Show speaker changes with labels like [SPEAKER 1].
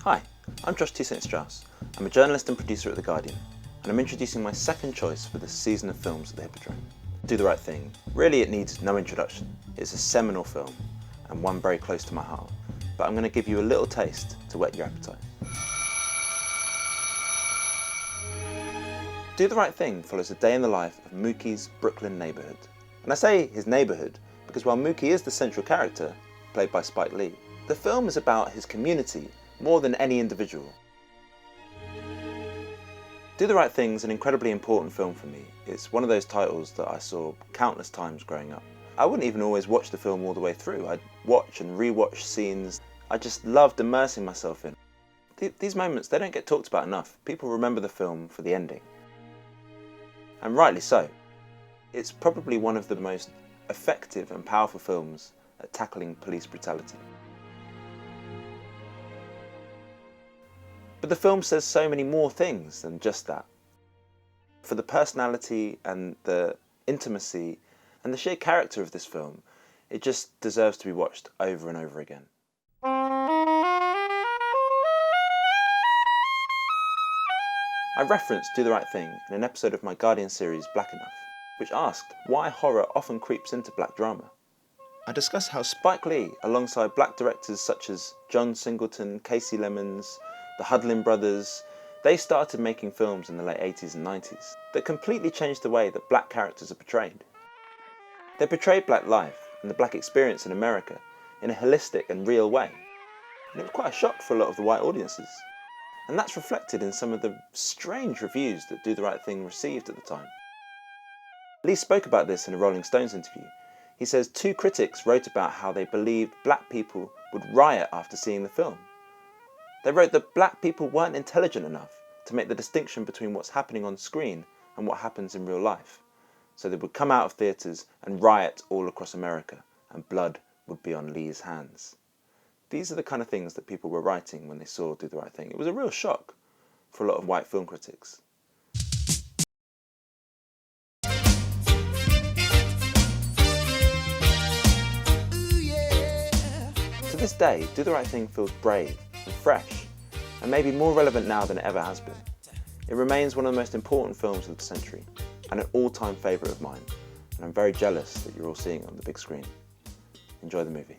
[SPEAKER 1] Hi, I'm Josh T. St. Strauss. I'm a journalist and producer at The Guardian, and I'm introducing my second choice for this season of films at the Hippodrome. Do the Right Thing. Really, it needs no introduction. It's a seminal film, and one very close to my heart. But I'm going to give you a little taste to whet your appetite. Do the Right Thing follows a day in the life of Mookie's Brooklyn neighbourhood. And I say his neighbourhood because while Mookie is the central character, played by Spike Lee, the film is about his community more than any individual. Do the Right Thing is an incredibly important film for me. It's one of those titles that I saw countless times growing up. I wouldn't even always watch the film all the way through. I'd watch and re-watch scenes I just loved immersing myself in. These moments, they don't get talked about enough. People remember the film for the ending. And rightly so. It's probably one of the most effective and powerful films at tackling police brutality. But the film says so many more things than just that. For the personality and the intimacy and the sheer character of this film, it just deserves to be watched over and over again. I referenced Do the Right Thing in an episode of my Guardian series Black Enough, which asked why horror often creeps into black drama. I discussed how Spike Lee, alongside black directors such as John Singleton, Casey Lemons, the Hudlin brothers, they started making films in the late 80s and 90s that completely changed the way that black characters are portrayed. They portrayed black life and the black experience in America in a holistic and real way. And it was quite a shock for a lot of the white audiences. And that's reflected in some of the strange reviews that Do the Right Thing received at the time. Lee spoke about this in a Rolling Stones interview. He says 2 critics wrote about how they believed black people would riot after seeing the film. They wrote that black people weren't intelligent enough to make the distinction between what's happening on screen and what happens in real life. So they would come out of theatres and riot all across America, and blood would be on Lee's hands. These are the kind of things that people were writing when they saw Do the Right Thing. It was a real shock for a lot of white film critics. To this day, Do the Right Thing feels brave and fresh, and maybe more relevant now than it ever has been. It remains one of the most important films of the century, and an all-time favourite of mine, and I'm very jealous that you're all seeing it on the big screen. Enjoy the movie.